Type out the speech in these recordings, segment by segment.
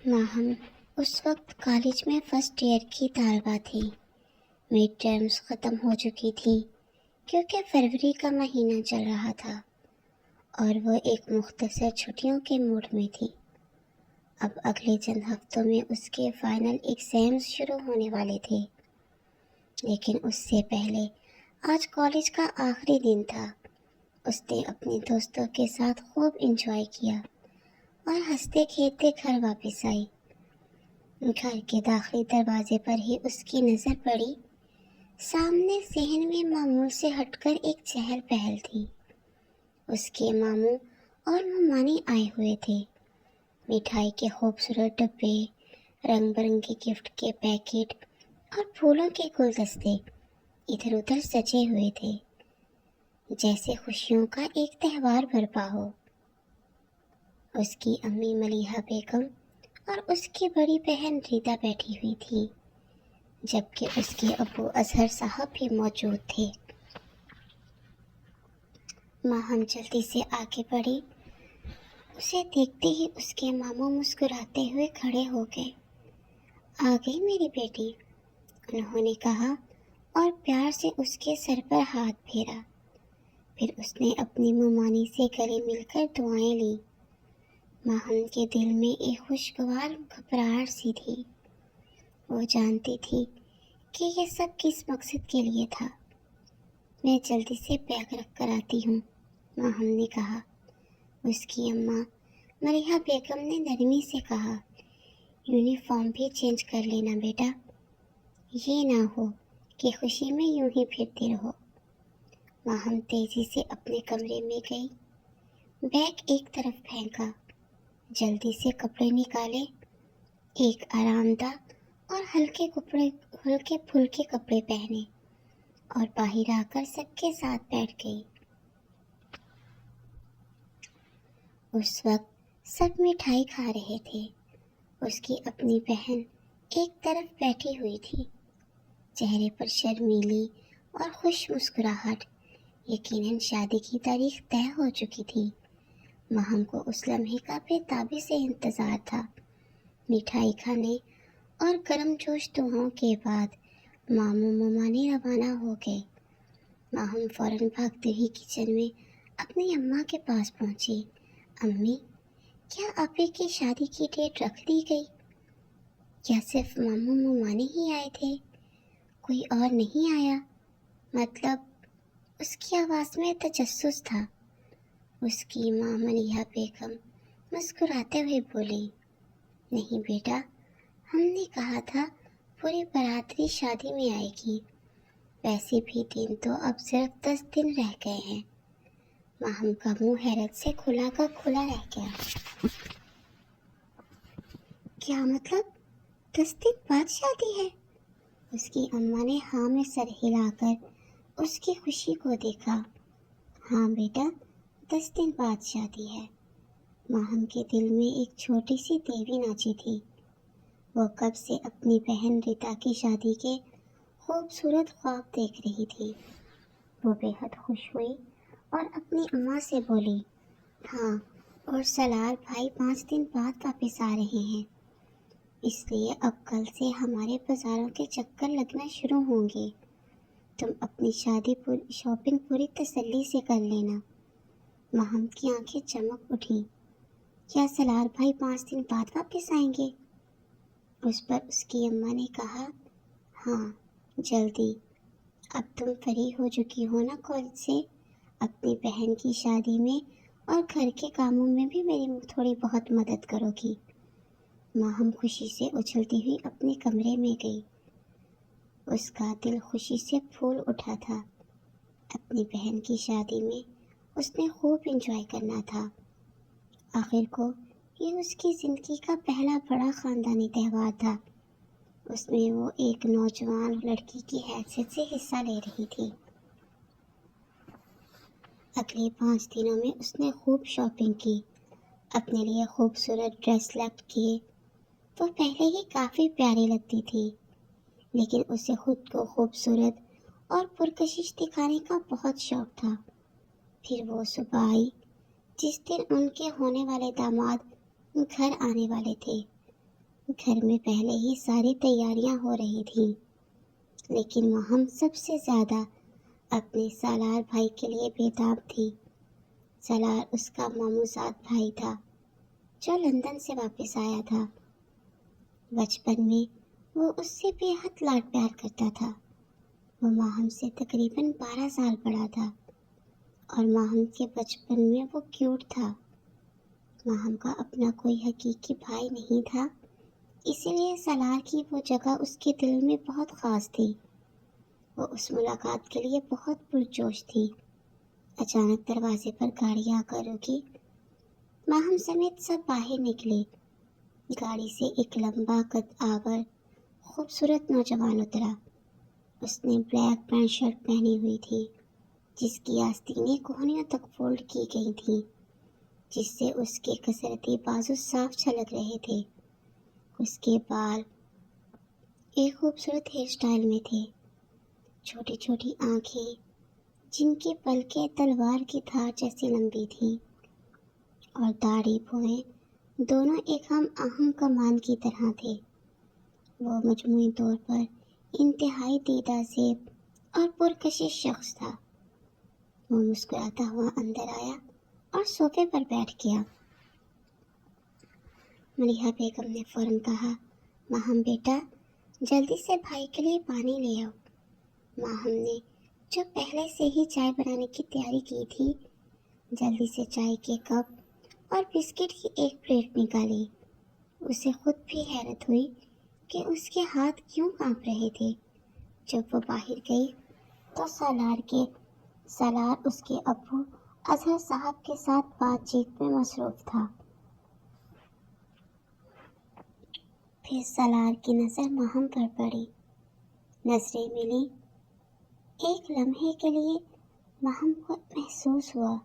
ماہم اس وقت کالج میں first year کی طالبہ تھی۔ مڈ ٹرمز ختم ہو چکی تھی کیونکہ فروری کا مہینہ چل رہا تھا اور وہ ایک مختصر چھٹیوں کے موڈ میں تھی۔ اب اگلے چند ہفتوں میں اس کے فائنل ایگزامز شروع ہونے والے تھے، لیکن اس سے پہلے آج کالج کا آخری دن تھا۔ اس نے اپنے دوستوں کے ساتھ خوب انجوائے کیا اور ہنستے کھیلتے گھر واپس آئی۔ گھر کے داخلی دروازے پر ہی اس کی نظر پڑی۔ سامنے صحن میں معمول سے ہٹ کر ایک چہل پہل تھی۔ اس کے ماموں اور ممانی آئے ہوئے تھے۔ مٹھائی کے خوبصورت ڈبے، رنگ برنگے گفٹ کے پیکٹ اور پھولوں کے گلدستے ادھر ادھر سجے ہوئے تھے، جیسے خوشیوں کا ایک تہوار برپا ہو۔ اس کی امی ملیحہ بیگم اور اس کی بڑی بہن ریتا بیٹھی ہوئی تھی، جبکہ اس کے ابو اظہر صاحب بھی موجود تھے۔ ماہم جلدی سے آگے بڑھی۔ اسے دیکھتے ہی اس کے ماموں مسکراتے ہوئے کھڑے ہو گئے۔ آ گئی میری بیٹی، انہوں نے کہا اور پیار سے اس کے سر پر ہاتھ پھیرا۔ پھر اس نے اپنی ممانی سے گلے مل کر دعائیں لیں۔ ماہم کے دل میں ایک خوشگوار گھبراہٹ سی تھی۔ وہ جانتی تھی کہ یہ سب کس مقصد کے لیے تھا۔ میں جلدی سے بیگ رکھ کر آتی ہوں، ماہم نے کہا۔ اس کی اماں ملیحہ بیگم نے نرمی سے کہا، یونیفارم بھی چینج کر لینا بیٹا، یہ نہ ہو کہ خوشی میں یوں ہی پھرتی رہو۔ ماہم تیزی سے اپنے کمرے میں گئی، بیگ ایک طرف پھینکا، جلدی سے کپڑے نکالے، ایک آرام دہ اور ہلکے پھلکے کپڑے پہنے اور باہر آ کر سب کے ساتھ بیٹھ گئی۔ اس وقت سب مٹھائی کھا رہے تھے۔ اس کی اپنی بہن ایک طرف بیٹھی ہوئی تھی، چہرے پر شرمیلی اور خوش مسکراہٹ۔ یقیناً شادی کی تاریخ طے ہو چکی تھی۔ ماہم کو اس لمحے کا بے تابی سے انتظار تھا۔ مٹھائی کھانے اور گرم جوش دعاؤں کے بعد ماموں ممانی روانہ ہو گئے۔ ماہم فوراً بھاگتے ہوئی کچن میں اپنی اماں کے پاس پہنچی۔ امی، کیا آپی کی شادی کی ڈیٹ رکھ دی گئی؟ کیا صرف ماموں ممانی ہی آئے تھے؟ کوئی اور نہیں آیا؟ مطلب، اس کی آواز میں تجسس تھا۔ اس کی ماں ملیحہ بیگم مسکراتے ہوئے بولی، نہیں بیٹا، ہم نے کہا تھا پوری برادری شادی میں آئے گی، ویسے بھی دن تو اب صرف 10 دن رہ گئے ہیں۔ ماہم کا منہ حیرت سے کھلا کا کھلا رہ گیا۔ کیا مطلب 10 دن بعد شادی ہے؟ اس کی اماں نے ہاں میں سر ہلا کر اس کی خوشی کو دیکھا۔ ہاں بیٹا، 10 دن بعد شادی ہے۔ ماہم کے دل میں ایک چھوٹی سی دیوی ناچی تھی۔ وہ کب سے اپنی بہن ریتا کی شادی کے خوبصورت خواب دیکھ رہی تھی۔ وہ بے حد خوش ہوئی اور اپنی اماں سے بولی، ہاں، اور سلار بھائی 5 دن بعد واپس آ رہے ہیں، اس لیے اب کل سے ہمارے بازاروں کے چکر لگنا شروع ہوں گے۔ تم اپنی شاپنگ پوری تسلی سے کر لینا۔ ماہم کی آنکھیں چمک اٹھیں۔ کیا سلار بھائی 5 دن بعد واپس آئیں گے؟ اس پر اس کی اماں نے کہا، ہاں، جلدی۔ اب تم فری ہو چکی ہو نا کالج سے، اپنی بہن کی شادی میں اور گھر کے کاموں میں بھی میری تھوڑی بہت مدد کرو گی۔ ماہم خوشی سے اچھلتی ہوئی اپنے کمرے میں گئی۔ اس کا دل خوشی سے پھول اٹھا تھا۔ اپنی بہن کی شادی میں اس نے خوب انجوائے کرنا تھا۔ آخر کو یہ اس کی زندگی کا پہلا بڑا خاندانی تہوار تھا۔ اس میں وہ ایک نوجوان لڑکی کی حیثیت سے حصہ لے رہی تھی۔ اگلے 5 دنوں میں اس نے خوب شاپنگ کی، اپنے لیے خوبصورت ڈریس سلیکٹ کیے۔ وہ پہلے ہی کافی پیاری لگتی تھی، لیکن اسے خود کو خوبصورت اور پرکشش دکھانے کا بہت شوق تھا۔ پھر وہ صبح آئی جس دن ان کے ہونے والے داماد گھر آنے والے تھے۔ گھر میں پہلے ہی ساری تیاریاں ہو رہی تھیں، لیکن ماہم سب سے زیادہ اپنے سالار بھائی کے لیے بےتاب تھی۔ سالار اس کا ماموزاد بھائی تھا جو لندن سے واپس آیا تھا۔ بچپن میں وہ اس سے بے حد لاڈ پیار کرتا تھا۔ وہ ماہم سے تقریباً 12 سال بڑا تھا اور ماہم کے بچپن میں وہ کیوٹ تھا۔ ماہم کا اپنا کوئی حقیقی بھائی نہیں تھا، اسی لیے سالار کی وہ جگہ اس کے دل میں بہت خاص تھی۔ وہ اس ملاقات کے لیے بہت پرجوش تھی۔ اچانک دروازے پر گاڑی آ کر رکی۔ ماہم سمیت سب باہر نکلے۔ گاڑی سے ایک لمبا قد آور خوبصورت نوجوان اترا۔ اس نے بلیک پینٹ شرٹ پہنی ہوئی تھی جس کی آستینیں کوہنیوں تک فولڈ کی گئی تھیں، جس سے اس کے کسرتی بازو صاف جھلک رہے تھے۔ اس کے بال ایک خوبصورت ہیئر سٹائل میں تھے، چھوٹی چھوٹی آنکھیں جن کی پلکیں تلوار کی دھار جیسی لمبی تھیں، اور داڑھی بھویں دونوں ایک ہم آہنگ کمان کی طرح تھے۔ وہ مجموعی طور پر انتہائی دیدہ زیب اور پرکشش شخص تھا۔ وہ مسکراتا ہوا اندر آیا اور صوفے پر بیٹھ گیا۔ ملیحہ بیگم نے فوراً کہا، ماہم بیٹا، جلدی سے بھائی کے لیے پانی لے آؤ۔ ماہم نے، جو پہلے سے ہی چائے بنانے کی تیاری کی تھی، جلدی سے چائے کے کپ اور بسکٹ کی ایک پلیٹ نکالی۔ اسے خود بھی حیرت ہوئی کہ اس کے ہاتھ کیوں کانپ رہے تھے۔ جب وہ باہر گئی تو سالار اس کے ابو اظہر صاحب کے ساتھ بات چیت میں مصروف تھا۔ پھر سالار کی نظر ماہم پر پڑی۔ نظریں ملی۔ ایک لمحے کے لیے ماہم کو محسوس ہوا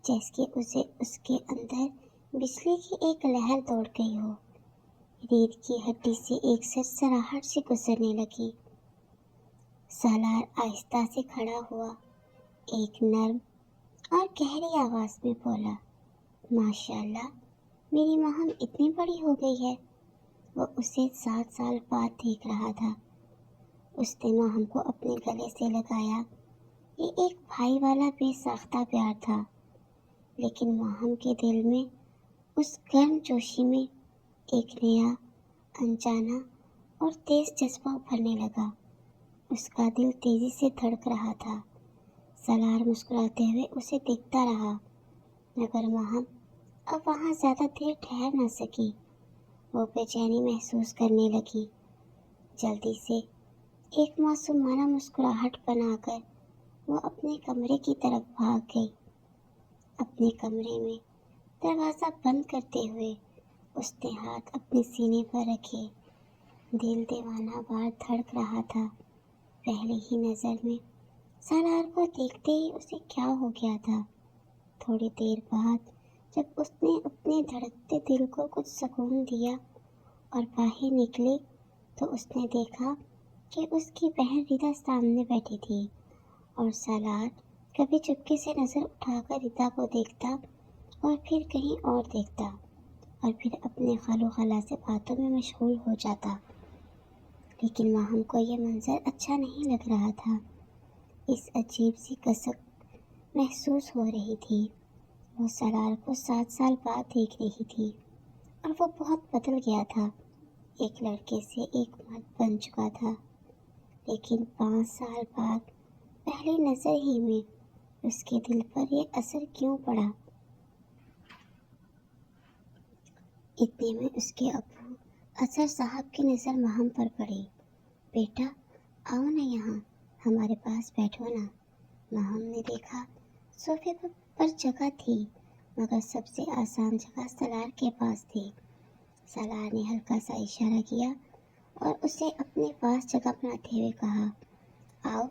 جیسے اسے اس کے اندر بجلی کی ایک لہر دوڑ گئی ہو۔ ریڑھ کی ہڈی سے ایک سرسراہٹ سے گزرنے لگی۔ سالار آہستہ سے کھڑا ہوا، ایک نرم اور گہری آواز میں بولا، ماشاءاللہ، میری ماہم اتنی بڑی ہو گئی ہے۔ وہ اسے 7 سال بعد دیکھ رہا تھا۔ اس نے ماہم کو اپنے گلے سے لگایا۔ یہ ایک بھائی والا بے ساختہ پیار تھا، لیکن ماہم کے دل میں اس گرم جوشی میں ایک نیا، انجانا اور تیز جذبہ ابھرنے لگا۔ اس کا دل تیزی سے دھڑک رہا تھا۔ سالار مسکراتے ہوئے اسے دیکھتا رہا، مگر ماہم اب وہاں زیادہ دیر ٹھہر نہ سکی۔ وہ بے چینی محسوس کرنے لگی۔ جلدی سے ایک معصومانہ مسکراہٹ بنا کر وہ اپنے کمرے کی طرف بھاگ گئی۔ اپنے کمرے میں دروازہ بند کرتے ہوئے اس نے ہاتھ اپنے سینے پر رکھے۔ دل دیوانہ وار دھڑک رہا تھا۔ پہلی ہی نظر میں سالار کو دیکھتے ہی اسے کیا ہو گیا تھا۔ تھوڑی دیر بعد جب اس نے اپنے دھڑکتے دل کو کچھ سکون دیا اور باہر نکلی تو اس نے دیکھا کہ اس کی بہن ردا سامنے بیٹھی تھی، اور سالار کبھی چپکے سے نظر اٹھا کر ردا کو دیکھتا اور پھر کہیں اور دیکھتا اور پھر اپنے خالو خالہ سے باتوں میں مشغول ہو جاتا۔ لیکن ماہم کو یہ منظر اچھا نہیں لگ رہا تھا۔ اس عجیب سی کسک محسوس ہو رہی تھی۔ وہ سالار کو 7 سال بعد دیکھ رہی تھی اور وہ بہت بدل گیا تھا۔ ایک لڑکے سے ایک مرد بن چکا تھا، لیکن 5 سال بعد پہلی نظر ہی میں اس کے دل پر یہ اثر کیوں پڑا؟ اتنے میں اس کے ابو اظہر صاحب کی نظر ماہم پر پڑی۔ بیٹا، آؤ نا یہاں، ہمارے پاس بیٹھو نا۔ ماہم نے دیکھا صوفے پر جگہ تھی، مگر سب سے آسان جگہ سالار کے پاس تھی۔ سالار نے ہلکا سا اشارہ کیا اور اسے اپنے پاس جگہ بناتے ہوئے کہا، آؤ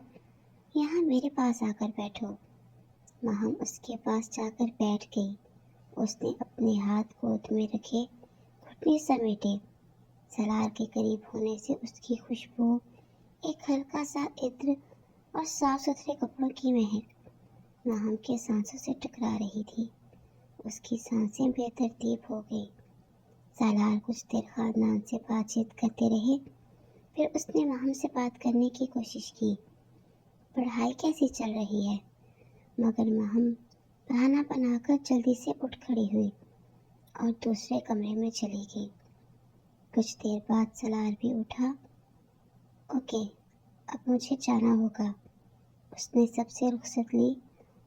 یہاں میرے پاس آ کر بیٹھو۔ ماہم اس کے پاس جا کر بیٹھ گئی۔ اس نے اپنے ہاتھ گود میں رکھے، گھٹنے سمیٹے۔ سالار کے قریب ہونے سے اس کی خوشبو، ایک ہلکا سا عطر اور صاف ستھرے کپڑوں کی مہک ماہم کے سانسوں سے ٹکرا رہی تھی۔ اس کی سانسیں بے ترتیب ہو گئی۔ سالار کچھ دیر خاندان سے بات چیت کرتے رہے، پھر اس نے ماہم سے بات کرنے کی کوشش کی۔ پڑھائی کیسی چل رہی ہے؟ مگر ماہم بہانہ بنا کر جلدی سے اٹھ کھڑی ہوئی اور دوسرے کمرے میں چلی گئی۔ کچھ دیر بعد سالار بھی اٹھا۔ اوکے، اب مجھے جانا ہوگا۔ اس نے سب سے رخصت لی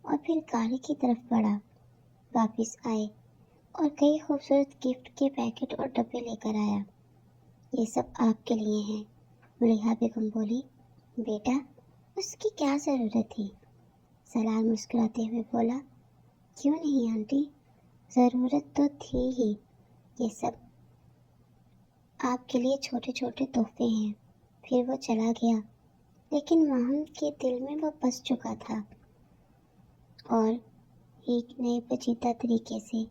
اور پھر گاڑی کی طرف بڑھا۔ واپس آئے اور کئی خوبصورت گفٹ کے پیکٹ اور ڈبے لے کر آیا۔ یہ سب آپ کے لیے ہیں، ملیحہ بیگم بولی۔ بیٹا، اس کی کیا ضرورت تھی؟ سالار مسکراتے ہوئے بولا۔ کیوں نہیں آنٹی، ضرورت تو تھی ہی۔ یہ سب آپ کے لیے چھوٹے چھوٹے تحفے ہیں۔ پھر وہ چلا گیا، لیکن ماہم کے دل میں وہ بس چکا تھا، اور ایک نئے پیچیدہ طریقے سے،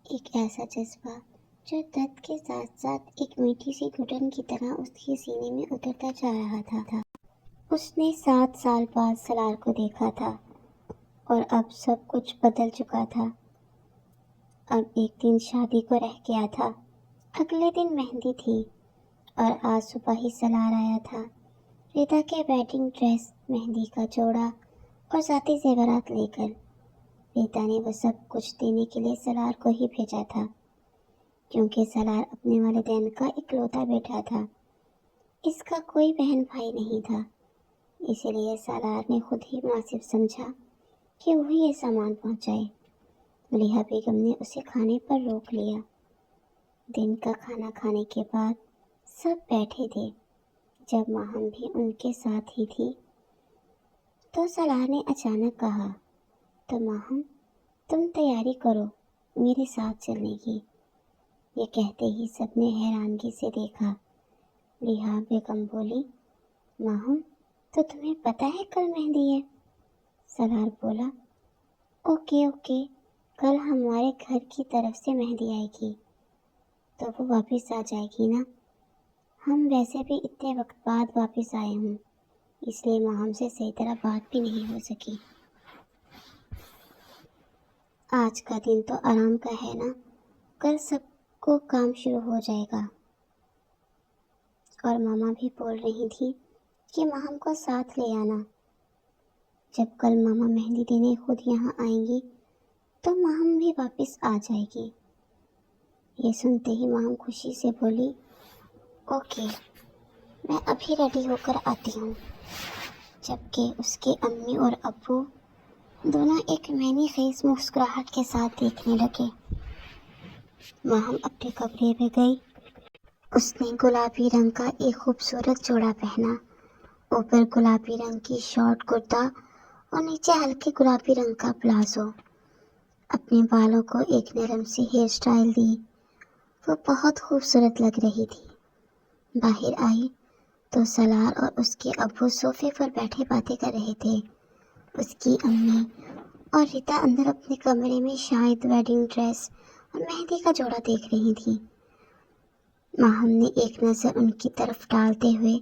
ایک ایسا جذبہ جو درد کے ساتھ ساتھ ایک میٹھی سی گھٹن کی طرح اس کے سینے میں اترتا جا رہا تھا۔ اس نے 7 سال بعد سالار کو دیکھا تھا، اور اب سب کچھ بدل چکا تھا۔ اب ایک دن شادی کو رہ گیا تھا۔ اگلے دن مہندی تھی، اور آج صبح ہی سالار آیا تھا، ریتا کے ویڈنگ ڈریس، مہندی کا جوڑا اور ذاتی زیورات لے کر۔ ریتا نے وہ سب کچھ دینے کے لیے سالار کو ہی بھیجا تھا، کیونکہ سالار اپنے والدین کا اکلوتا بیٹا تھا۔ اس کا کوئی بہن بھائی نہیں تھا، اسی لیے سالار نے خود ہی مناسب سمجھا کہ وہ یہ سامان پہنچائے۔ ملیحہ بیگم نے اسے کھانے پر روک لیا۔ دن کا کھانا کھانے کے بعد سب بیٹھے تھے۔ جب ماہم بھی ان کے ساتھ ہی تھی تو سالار نے اچانک کہا، تو ماہم، تم تیاری کرو میرے ساتھ چلنے کی۔ یہ کہتے ہی سب نے حیرانگی سے دیکھا۔ ملیحہ بیگم بولی، ماہم، تو تمہیں پتہ ہے کل مہندی ہے؟ سالار بولا، اوکے، کل ہمارے گھر کی طرف سے مہندی آئے گی، تو وہ واپس آ جائے گی نا۔ ہم ویسے بھی اتنے وقت بعد واپس آئے ہوں، اس لیے ماہم سے صحیح طرح بات بھی نہیں ہو سکی۔ آج کا دن تو آرام کا ہے نا، کل سب کو کام شروع ہو جائے گا۔ اور ماما بھی بول رہی تھی کہ ماہم کو ساتھ لے آنا۔ جب کل ماما مہندی دینے خود یہاں آئیں گی تو ماہم بھی واپس آ جائے گی۔ یہ سنتے ہی ماہم خوشی سے بولی، اوکے، میں ابھی ریڈی ہو کر آتی ہوں۔ جبکہ اس کے امی اور ابو دونوں ایک معنی خیز مسکراہٹ کے ساتھ دیکھنے لگے۔ ماہم اپنے کمرے میں گئی۔ اس نے گلابی رنگ کا ایک خوبصورت جوڑا پہنا، اوپر گلابی رنگ کی شارٹ کرتا اور نیچے ہلکے گلابی رنگ کا پلازو۔ اپنے بالوں کو ایک نرم سی ہیئر سٹائل دی، وہ بہت خوبصورت لگ رہی تھی۔ باہر آئی تو سالار اور اس کے ابو صوفے پر بیٹھے باتیں کر رہے تھے۔ اس کی امی اور ریتا اندر اپنے کمرے میں شاید ویڈنگ ڈریس اور مہندی کا جوڑا دیکھ رہی تھی۔ ماہم نے ایک نظر ان کی طرف ڈالتے ہوئے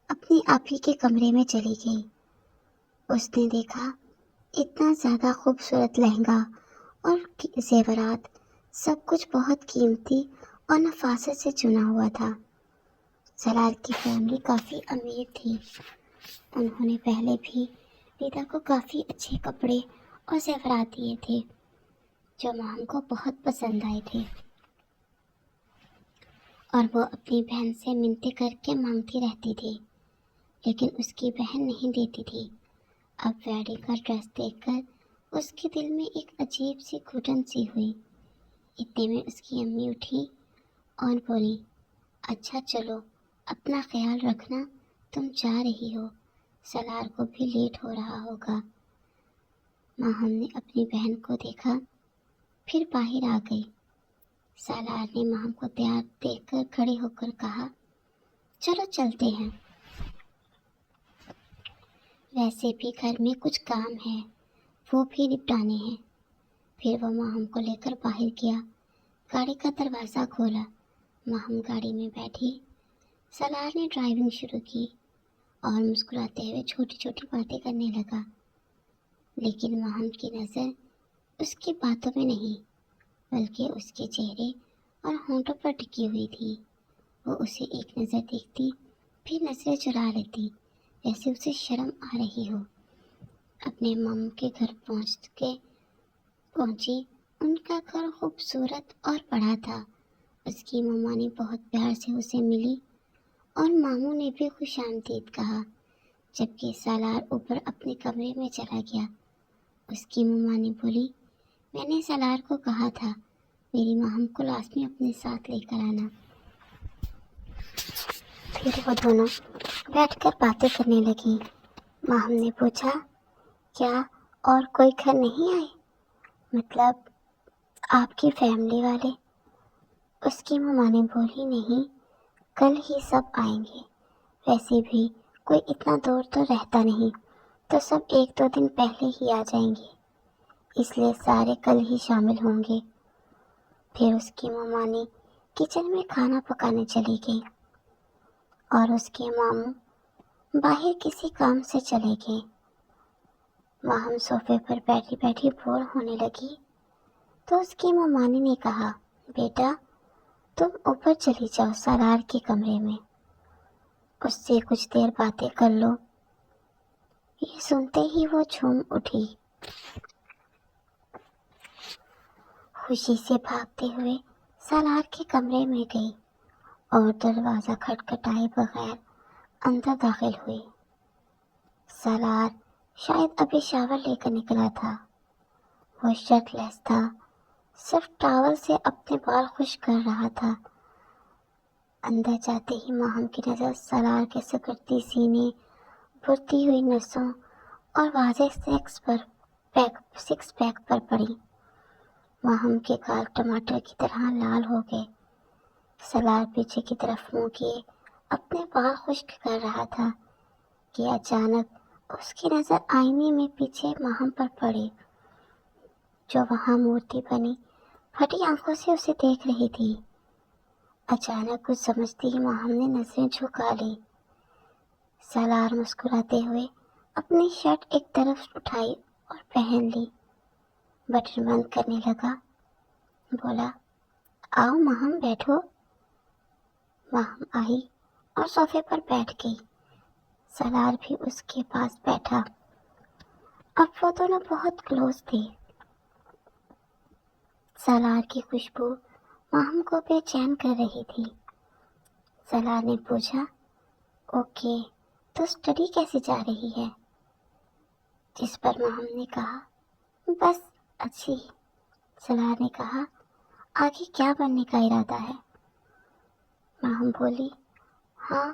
اپنی آپی کے کمرے میں چلی گئی۔ اس نے دیکھا اتنا زیادہ خوبصورت لہنگا اور زیورات، سب کچھ بہت قیمتی اور نفاست سے چنا ہوا تھا۔ سالار کی فیملی کافی امیر تھی۔ انہوں نے پہلے بھی ریتا کو کافی اچھے کپڑے اور زیورات دیے تھے، جو ماہم کو بہت پسند آئے تھے، اور وہ اپنی بہن سے منتیں کر کے مانگتی رہتی تھی، لیکن اس کی بہن نہیں دیتی تھی۔ اب ویڈنگ کا ڈریس دیکھ کر اس کے دل میں ایک عجیب سی گھٹن سی ہوئی۔ اتنے میں اس کی امی اٹھی اور بولی، اچھا چلو، اپنا خیال رکھنا، تم جا رہی ہو، سالار کو بھی لیٹ ہو رہا ہوگا۔ ماہم نے اپنی بہن کو دیکھا، پھر باہر آ گئی۔ سالار نے ماہم کو تیار دیکھ کر کھڑے ہو کر کہا، چلو چلتے ہیں، ویسے بھی گھر میں کچھ کام ہے، وہ بھی نپٹانے ہیں۔ پھر وہ ماہم کو لے کر باہر گیا، گاڑی کا دروازہ کھولا، ماہم گاڑی میں بیٹھی۔ سالار نے ڈرائیونگ شروع کی اور مسکراتے ہوئے چھوٹی چھوٹی باتیں کرنے لگا، لیکن ماہم کی نظر اس کی باتوں میں نہیں، بلکہ اس کے چہرے اور ہونٹوں پر ٹکی ہوئی تھی۔ وہ اسے ایک نظر دیکھتی، پھر نظریں چرا لیتی، جیسے اسے شرم آ رہی ہو۔ اپنے ماموں کے گھر پہنچی۔ ان کا گھر خوبصورت اور بڑا تھا۔ اس کی مما نے بہت پیار سے اسے ملی اور ماموں نے بھی خوش آمدید کہا، جبکہ سالار اوپر اپنے کمرے میں چلا گیا۔ اس کی مما نے بولی، میں نے سالار کو کہا تھا میری ماہم کو لازمی اپنے ساتھ لے کر آنا۔ پھر وہ دونوں بیٹھ کر باتیں کرنے لگیں۔ ماہم نے پوچھا، کیا اور کوئی گھر نہیں آئے؟ مطلب آپ کی فیملی والے؟ اس کی مما نے بولی، نہیں، کل ہی سب آئیں گے۔ ویسے بھی کوئی اتنا دور تو رہتا نہیں، تو سب 1-2 دن پہلے ہی آ جائیں گے، اس لیے سارے کل ہی شامل ہوں گے۔ پھر اس کی مما نے کچن میں کھانا پکانے چلی گئی اور اس کے ماموں باہر کسی کام سے چلے گئے۔ ماہم صوفے پر بیٹھی بیٹھی بور ہونے لگی تو اس کی ممانی نے کہا، بیٹا تم اوپر چلی جاؤ سالار کے کمرے میں، اس سے کچھ دیر باتیں کر لو۔ یہ سنتے ہی وہ جھوم اٹھی، خوشی سے بھاگتے ہوئے سالار کے کمرے میں گئی اور دروازہ کھٹکھٹائے بغیر اندر داخل ہوئی۔ سالار شاید ابھی شاور لے کر نکلا تھا۔ وہ شرٹ لیس تھا، صرف ٹاول سے اپنے بال خشک کر رہا تھا۔ اندر جاتے ہی ماہم کی نظر سالار کے سکڑتی سینے، بھرتی ہوئی نسوں اور واضح سکس پیک پر پڑی۔ ماہم کے گال ٹماٹر کی طرح لال ہو گئے۔ سالار پیچھے کی طرف منہ کیے اپنے بال خشک کر رہا تھا کہ اچانک اس کی نظر آئینے میں پیچھے ماہم پر پڑی، جو وہاں مورتی بنی پھٹی آنکھوں سے اسے دیکھ رہی تھی۔ اچانک کچھ سمجھتی ہی ماہم نے نظریں جھکا لی۔ سالار مسکراتے ہوئے اپنی شرٹ ایک طرف اٹھائی اور پہن لی، بٹن بند کرنے لگا، بولا، آؤ ماہم بیٹھو۔ ماہم آئی اور صوفے پر بیٹھ گئی۔ سالار بھی اس کے پاس بیٹھا۔ اب وہ دونوں بہت کلوز تھے۔ سالار کی خوشبو ماہم کو بے چین کر رہی تھی۔ سالار نے پوچھا، اوکے، تو اسٹڈی کیسے جا رہی ہے؟ جس پر ماہم نے کہا، بس اچھی۔ سالار نے کہا، آگے کیا بننے کا ارادہ ہے؟ ماہم بولی، ہاں،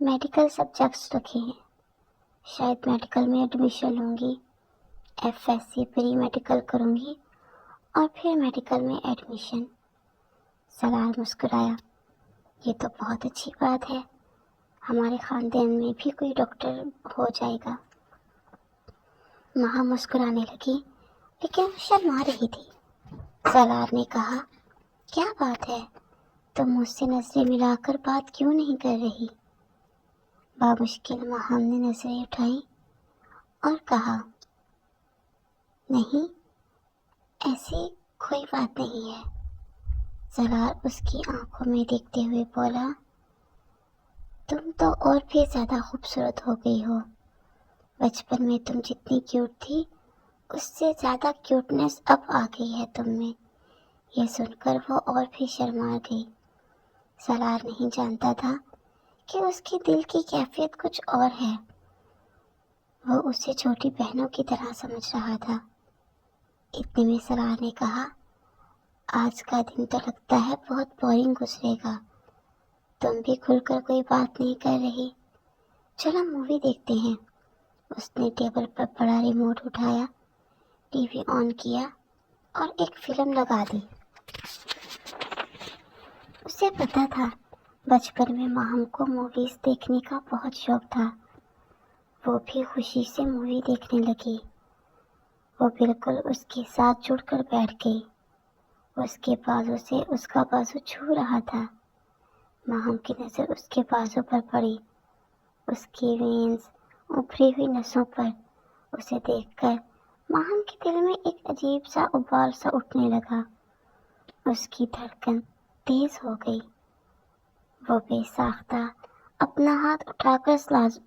میڈیکل سبجیکٹس رکھے ہیں، شاید میڈیکل میں ایڈمیشن لوں گی، FSc پری میڈیکل کروں گی اور پھر میڈیکل میں ایڈمیشن۔ سالار مسکرایا، یہ تو بہت اچھی بات ہے، ہمارے خاندان میں بھی کوئی ڈاکٹر ہو جائے گا۔ ماہم مسکرانے لگی لیکن شرما رہی تھی۔ سالار نے کہا، کیا بات ہے، تم مجھ سے نظریں ملا کر بات کیوں نہیں کر رہی؟ بامشکل ماہم نے نظریں اٹھائیں اور کہا، نہیں، ایسی کوئی بات نہیں ہے۔ سالار اس کی آنکھوں میں دیکھتے ہوئے بولا، تم تو اور بھی زیادہ خوبصورت ہو گئی ہو، بچپن میں تم جتنی کیوٹ تھی اس سے زیادہ کیوٹنس اب آ گئی ہے تم میں۔ یہ سن کر وہ اور بھی شرما گئی۔ سالار نہیں جانتا تھا کہ اس کے دل کی کیفیت کچھ اور ہے۔ وہ اسے چھوٹی بہنوں کی طرح سمجھ رہا تھا۔ اتنے میں سالار نے کہا، آج کا دن تو لگتا ہے بہت بورنگ گزرے گا، تم بھی کھل کر کوئی بات نہیں کر رہی، چلو مووی دیکھتے ہیں۔ اس نے ٹیبل پر بڑا ریموٹ اٹھایا، ٹی وی آن کیا اور ایک فلم لگا دی۔ اسے پتا تھا بچپن میں ماہم کو موویز دیکھنے کا بہت شوق تھا۔ وہ بھی خوشی سے مووی دیکھنے لگی۔ وہ بالکل اس کے ساتھ جڑ کر بیٹھ گئی۔ اس کے بازو سے اس کا بازو چھو رہا تھا۔ ماہم کی نظر اس کے بازو پر پڑی، اس کی وینز، ابھری ہوئی نسوں پر۔ اسے دیکھ کر ماہم کے دل میں ایک عجیب سا ابال سا اٹھنے لگا۔ اس کی دھڑکن تیز ہو گئی۔ وہ بے ساختہ اپنا ہاتھ اٹھا کر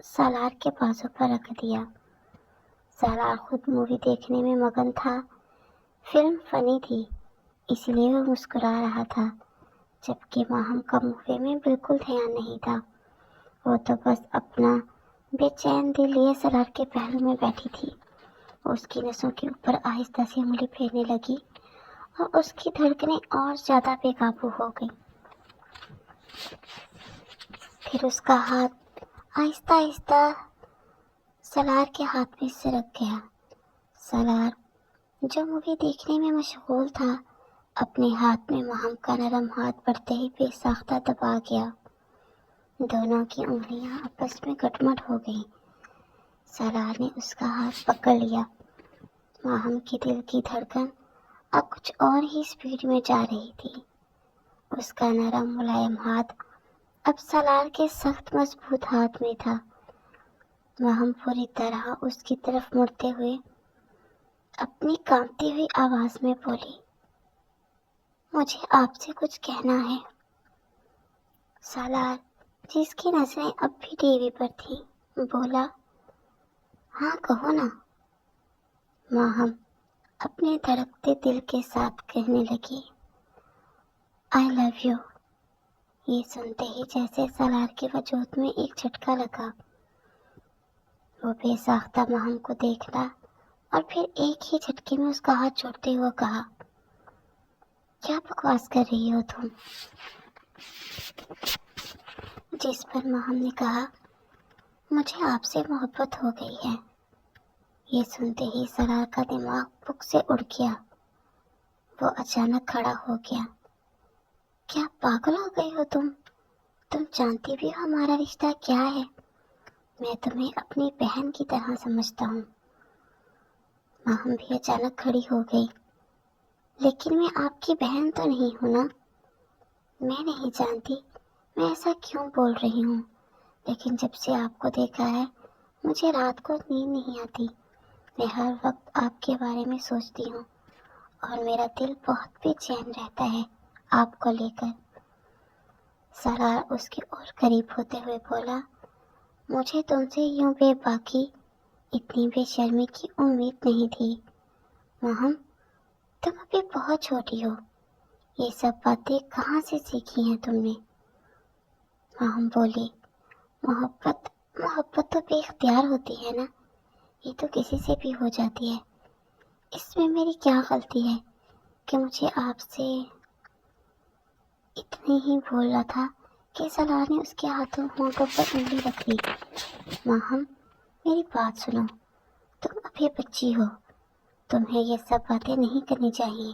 سالار کے بازو پر رکھ دیا۔ سالار خود مووی دیکھنے میں مگن تھا۔ فلم فنی تھی، اس لیے وہ مسکرا رہا تھا، جبکہ ماہم کا مووی میں بالکل دھیان نہیں تھا۔ وہ تو بس اپنا بے چین دل لیے سالار کے پہلو میں بیٹھی تھی۔ اس کی نسوں کے اوپر آہستہ سے انگلی پھیرنے لگی اور اس کی دھڑکنیں اور زیادہ بے قابو ہو گئیں۔ پھر اس کا ہاتھ آہستہ آہستہ سالار کے ہاتھ میں سرک گیا۔ سالار جو مووی دیکھنے میں مشغول تھا، اپنے ہاتھ میں ماہم کا نرم ہاتھ پڑتے ہی بے ساختہ دبا گیا۔ دونوں کی انگلیاں آپس میں گٹمٹ ہو گئیں۔ سالار نے اس کا ہاتھ پکڑ لیا۔ ماہم کی دل کی دھڑکن اب کچھ اور ہی سپیڈ میں جا رہی تھی۔ اس کا نرم ملائم ہاتھ اب سالار کے سخت مضبوط ہاتھ میں تھا۔ ماہم پوری طرح اس کی طرف مڑتے ہوئے اپنی کانپتی ہوئی آواز میں بولی، مجھے آپ سے کچھ کہنا ہے۔ سالار جس کی نظریں اب بھی ٹی وی پر تھیں بولا، ہاں کہو نا۔ ماہم اپنے دھڑکتے دل کے ساتھ کہنے لگی، آئی لو یو۔ یہ سنتے ہی جیسے سالار کے وجود میں ایک جھٹکا لگا۔ وہ بے ساختہ ماہم کو دیکھا اور پھر ایک ہی جھٹکے میں اس کا ہاتھ چھوڑتے ہوئے کہا، کیا بکواس کر رہی ہو تم؟ جس پر ماہم نے کہا، مجھے آپ سے محبت ہو گئی ہے۔ یہ سنتے ہی سالار کا دماغ بک سے اڑ گیا۔ وہ اچانک کھڑا ہو گیا۔ کیا پاگل ہو گئی ہو تم؟ تم جانتی بھی ہو ہمارا رشتہ کیا ہے؟ میں تمہیں اپنی بہن کی طرح سمجھتا ہوں۔ ماہم بھی اچانک کھڑی ہو گئی۔ لیکن میں آپ کی بہن تو نہیں ہوں نا؟ میں نہیں جانتی میں ایسا کیوں بول رہی ہوں، لیکن جب سے آپ کو دیکھا ہے مجھے رات کو نیند نہیں آتی۔ میں ہر وقت آپ کے بارے میں سوچتی ہوں اور میرا دل بہت بے چین رہتا ہے آپ کو لے کر۔ سالار اس کے اور قریب ہوتے ہوئے بولا، مجھے تم سے یوں بے باکی، اتنی بے شرمی کی امید نہیں تھی۔ ماہم تم ابھی بہت چھوٹی ہو، یہ سب باتیں کہاں سے سیکھی ہیں تم نے؟ ماہم بولی، محبت تو بے اختیار ہوتی ہے نا، یہ تو کسی سے بھی ہو جاتی ہے۔ اس میں میری کیا غلطی ہے کہ مجھے آپ سے اتنی ہی بولا تھا کہ سالار نے اس کے ہونٹوں پر انگلی رکھ لی۔ ماہم میری بات سنو، تم ابھی بچی ہو، تمہیں یہ سب باتیں نہیں کرنی چاہیے،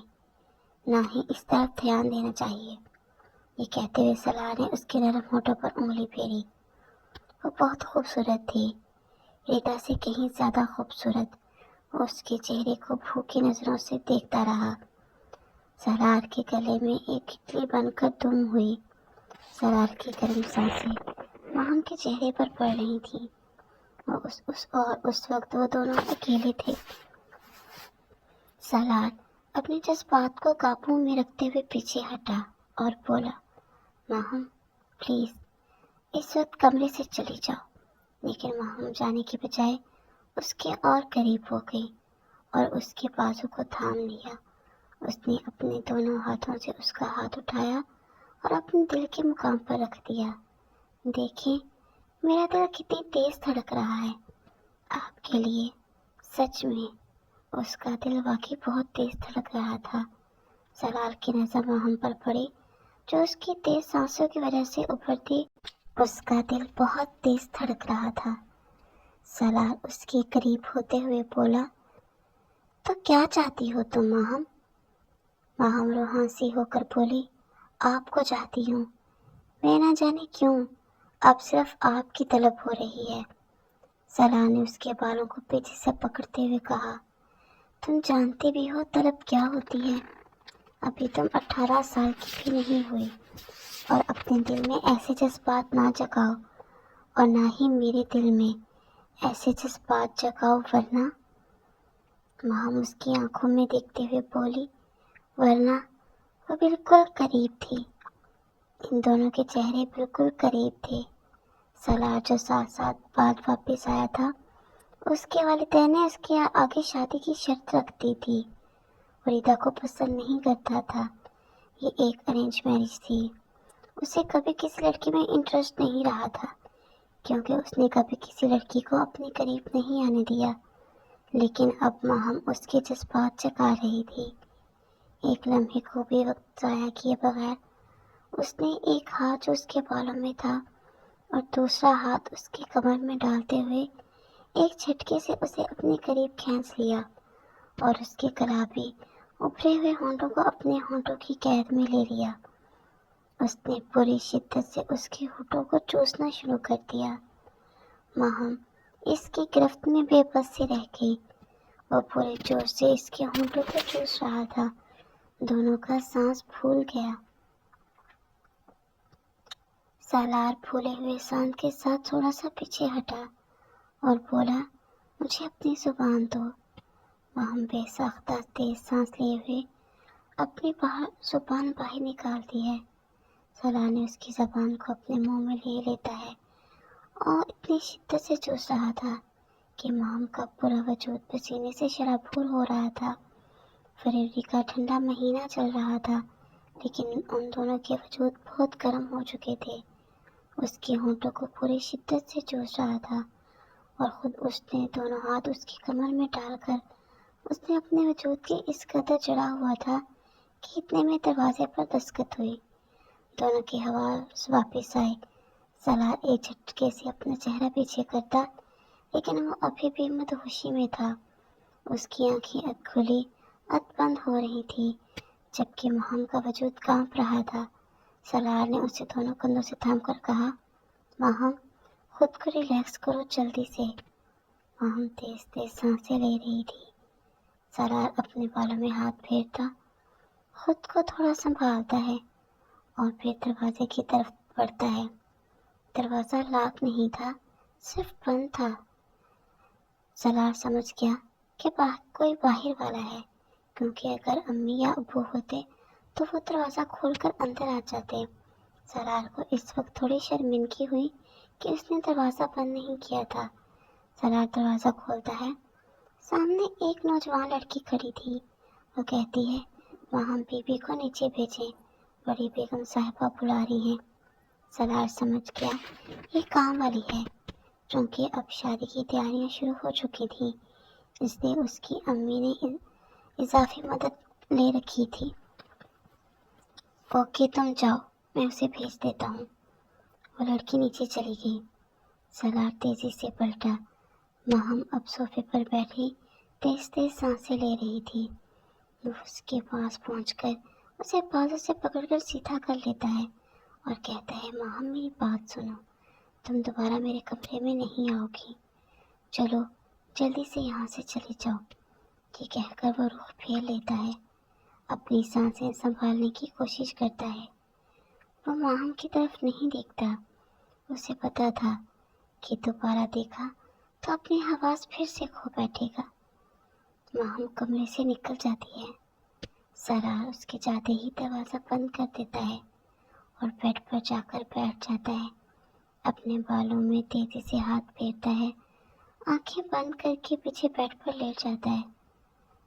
نہ ہی اس طرف دھیان دینا چاہیے۔ یہ کہتے ہوئے سالار نے اس کے نرم ہونٹوں پر انگلی پھیری۔ وہ بہت خوبصورت تھی، ریتا سے کہیں زیادہ خوبصورت۔ وہ اس کے چہرے کو بھوکی نظروں سے دیکھتا رہا۔ سالار کے گلے میں ایک کٹلی بن کر دم ہوئی۔ سالار کی گرم سانسیں ماہم کے چہرے پر پڑ رہی تھیں۔ اس وقت وہ دونوں اکیلے تھے۔ سالار اپنے جذبات کو قابو میں رکھتے ہوئے پیچھے ہٹا اور بولا، ماہم پلیز اس وقت کمرے سے چلی جاؤ۔ لیکن ماہم جانے کے بجائے اس کے اور قریب ہو گئی اور اس کے بازو کو تھام لیا۔ اس نے اپنے دونوں ہاتھوں سے اس کا ہاتھ اٹھایا اور اپنے دل کے مقام پر رکھ دیا۔ دیکھیں میرا دل کتنی تیز دھڑک رہا ہے آپ کے لیے، سچ میں۔ اس کا دل واقعی بہت تیز دھڑک رہا تھا۔ سالار کی نظر ماہم پر پڑی جو اس کی تیز سانسوں کی وجہ سے ابھرتی۔ اس کا دل بہت تیز دھڑک رہا تھا۔ سالار اس کے قریب ہوتے ہوئے بولا، تو کیا چاہتی ہو تم ماہم؟ ماہم روحاں سی ہو کر بولی، آپ کو چاہتی ہوں، میں نہ جانے کیوں اب صرف آپ کی طلب ہو رہی ہے۔ سالار نے اس کے بالوں کو پیچھے سے پکڑتے ہوئے کہا، تم جانتی بھی ہو طلب کیا ہوتی ہے؟ ابھی تم 18 سال کی بھی نہیں ہوئی، اور اپنے دل میں ایسے جذبات نہ جگاؤ، اور نہ ہی میرے دل میں ایسے جذبات جگاؤ، ورنہ۔ ماہم اس کی آنکھوں میں دیکھتے ہوئے بولی، ورنہ وہ بالکل قریب تھی ان دونوں کے چہرے بالکل قریب تھے۔ سالار جو 7 سال بعد واپس آیا تھا، اس کے والدین نے اس کے آگے شادی کی شرط رکھ دی تھی۔ فریدہ کو پسند نہیں کرتا تھا۔ یہ ایک ارینج میرج تھی۔ اسے کبھی کسی لڑکی میں انٹرسٹ نہیں رہا تھا، کیونکہ اس نے کبھی کسی لڑکی کو اپنے قریب نہیں آنے دیا۔ لیکن اب ماہم اس کے جذبات جگا رہی تھی۔ ایک لمحے کو بھی وقت ضائع کیے بغیر اس نے ایک ہاتھ جو اس کے بالوں میں تھا اور دوسرا ہاتھ اس کے کمر میں ڈالتے ہوئے ایک جھٹکے سے اسے اپنے قریب کھینچ لیا اور اس کے گلابی ابھرے ہوئے ہونٹوں کو اپنے ہونٹوں کی قید میں لے لیا۔ اس نے پوری شدت سے اس کے ہونٹوں کو چوسنا شروع کر دیا۔ ماہم اس کی گرفت میں بے بس سی رہ گئی۔ وہ پورے جوش سے اس کے ہونٹوں کو چوس رہا تھا۔ دونوں کا سانس پھول گیا۔ سالار پھولے ہوئے سانس کے ساتھ تھوڑا سا پیچھے ہٹا اور بولا، مجھے اپنی زبان دو۔ ماہم بے ساختہ تیز سانس لیے ہوئے اپنی زبان باہر نکالتی ہے۔ سالار نے اس کی زبان کو اپنے منہ میں لے لیتا ہے اور اتنی شدت سے چوس رہا تھا کہ ماہم کا پورا وجود پسینے سے شرابور ہو رہا تھا۔ فروری کا ٹھنڈا مہینہ چل رہا تھا، لیکن ان دونوں کے وجود بہت گرم ہو چکے تھے۔ اس کے ہونٹوں کو پوری شدت سے چوس رہا تھا اور خود اس نے دونوں ہاتھ اس کی کمر میں ڈال کر اس نے اپنے وجود کے اس قدر جڑا ہوا تھا کہ اتنے میں دروازے پر دستخط ہوئی۔ دونوں کی حواس واپس آئے۔ سالار ایک جھٹکے سے اپنا چہرہ پیچھے کرتا، لیکن وہ ابھی بھی مدہوشی میں تھا۔ اس کی آنکھیں اد کھلی اد بند ہو رہی تھی، جبکہ ماہم کا وجود کانپ رہا تھا۔ سالار نے اسے دونوں کندھوں سے تھام کر کہا، ماہم خود کو ریلیکس کرو جلدی سے۔ ماہم تیز تیز سانسیں لے رہی تھی۔ سالار اپنے بالوں میں ہاتھ پھیرتا، خود کو تھوڑا سنبھالتا ہے اور پھر دروازے کی طرف بڑھتا ہے۔ دروازہ لاک نہیں تھا، صرف بند تھا۔ سالار سمجھ گیا کہ کوئی باہر والا ہے، کیونکہ اگر امی یا ابو ہوتے تو وہ دروازہ کھول کر اندر آ جاتے۔ سالار کو اس وقت تھوڑی شرمندگی ہوئی کہ اس نے دروازہ بند نہیں کیا تھا۔ سالار دروازہ کھولتا ہے۔ سامنے ایک نوجوان لڑکی کھڑی تھی۔ وہ کہتی ہے، ماہم بی بی کو نیچے بھیجیں، بڑی بیگم صاحبہ بلا رہی ہیں۔ سالار سمجھ گیا یہ کام والی ہے، کیونکہ اب شادی کی تیاریاں شروع ہو چکی تھیں، اس لیے اس کی امی نے اضافی مدد لے رکھی تھی۔ اوکے تم جاؤ، میں اسے بھیج دیتا ہوں۔ وہ لڑکی نیچے چلی گئی۔ سالار تیزی سے پلٹا۔ ماہم اب صوفے پر بیٹھی تیز تیز سانسیں لے رہی تھی۔ وہ اس کے پاس پہنچ کر اسے بازو سے پکڑ کر سیدھا کر لیتا ہے اور کہتا ہے، ماہم میری بات سنو، تم دوبارہ میرے کمرے میں نہیں آؤ گی، چلو جلدی سے یہاں سے چلے جاؤ۔ یہ کہہ کر وہ رخ پھیر لیتا ہے، اپنی سانسیں سنبھالنے کی کوشش کرتا ہے۔ وہ ماہم کی طرف نہیں دیکھتا۔ اسے پتا تھا کہ دوبارہ دیکھا تو اپنی حواس پھر سے کھو بیٹھے گا۔ ماہم کمرے سے نکل جاتی ہے۔ سالار اس کے جاتے ہی دروازہ بند کر دیتا ہے اور بیڈ پر جا کر بیٹھ جاتا ہے۔ اپنے بالوں میں تیزی سے ہاتھ پھیرتا ہے، آنکھیں بند کر کے پیچھے بیڈ پر لیٹ جاتا ہے۔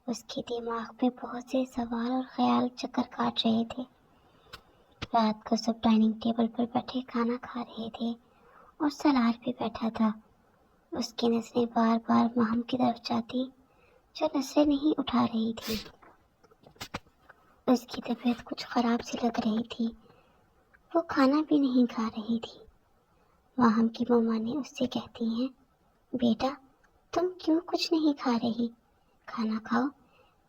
اس کے دماغ میں بہت سے سوال اور خیال چکر کاٹ رہے تھے۔ رات کو سب ڈائننگ ٹیبل پر بیٹھے کھانا کھا رہے تھے اور سالار بھی بیٹھا تھا۔ اس کی نظریں بار بار ماہم کی طرف جاتی، جو نظریں نہیں اٹھا رہی تھی۔ اس کی طبیعت کچھ خراب سی لگ رہی تھی۔ وہ کھانا بھی نہیں کھا رہی تھی۔ ماہم کی مما نے اس سے کہتی ہیں، بیٹا تم کیوں کچھ نہیں کھا رہی؟ کھانا کھاؤ،